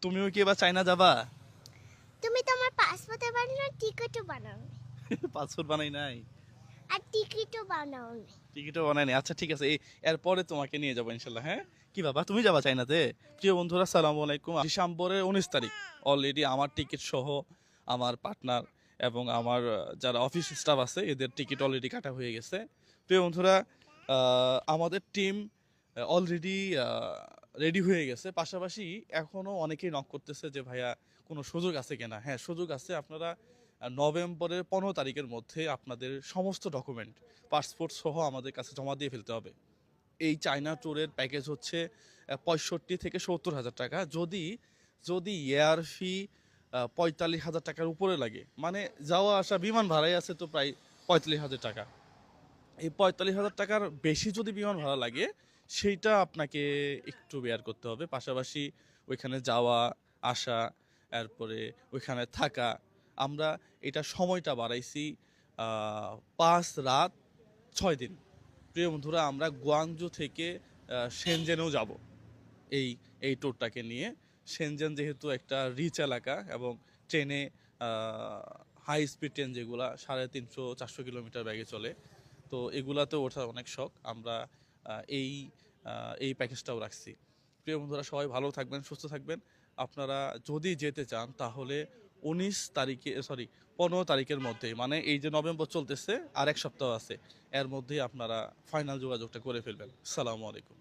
তুমিও কি এবার চায়না যাবা? তুমি তো আমার পাসপোর্টে বানানো টিকিটও বানাও পাসপোর্ট বানাই নাই, আর টিকিটও বানাও টিকিটও বানাই নাই। আচ্ছা ঠিক আছে, এরপরে তোমাকে নিয়ে যাবো ইনশাল্লাহ। হ্যাঁ, কি বাবা তুমি যাবা চাইনাতে? প্রিয় বন্ধুরা সালাম আলাইকুম। ডিসেম্বরের 19 তারিখ অলরেডি আমার টিকিট সহ আমার পার্টনার এবং আমার যারা অফিস স্টাফ আছে এদের টিকিট অলরেডি কাটা হয়ে গেছে। প্রিয় বন্ধুরা, আমাদের টিম অলরেডি রেডি হয়ে গেছে। পাশাপাশি এখনও অনেকেই নক করতেছে যে ভাইয়া কোনো সুযোগ আছে কিনা। হ্যাঁ, সুযোগ আছে। আপনারা নভেম্বরের 15 তারিখের মধ্যে আপনাদের সমস্ত ডকুমেন্ট পাসপোর্ট সহ আমাদের কাছে জমা দিয়ে ফেলতে হবে। এই চায়না ট্যুরের প্যাকেজ হচ্ছে 65 থেকে 70 হাজার টাকা। যদি যদি এয়ার ফি 45 হাজার টাকার উপরে লাগে, মানে যাওয়া আসা বিমান ভাড়াই আছে তো প্রায় 45 হাজার টাকা। এই 45 হাজার টাকার বেশি যদি বিমান ভাড়া লাগে সেইটা আপনাকে একটু বেয়ার করতে হবে। পাশাপাশি ওইখানে যাওয়া আসা, এরপরে ওইখানে থাকা, আমরা এটা সময়টা বাড়াইছি 5 রাত 6 দিন। প্রিয় বন্ধুরা, আমরা গুয়াংজু থেকে শেনজেনেও যাব এই এই ট্যুরটাকে নিয়ে। শেনজেন যেহেতু একটা রিচ এলাকা এবং ট্রেনে হাই স্পিড ট্রেন যেগুলা 350-400 কিলোমিটার বেগে চলে, তো এগুলাতে ওঠার অনেক শখ। আমরা এই এই প্যাকেজটাও রাখছি। প্রিয় বন্ধুরা, সবাই ভালো থাকবেন, সুস্থ থাকবেন। আপনারা যদি যেতে চান তাহলে 19 তারিখে, সরি 15 তারিখের মধ্যে, মানে এই যে নভেম্বর চলতেছে আর 1 সপ্তাহ আছে, এর মধ্যেই আপনারা ফাইনাল যোগাযোগটা করে ফেলবেন। আসসালামু আলাইকুম।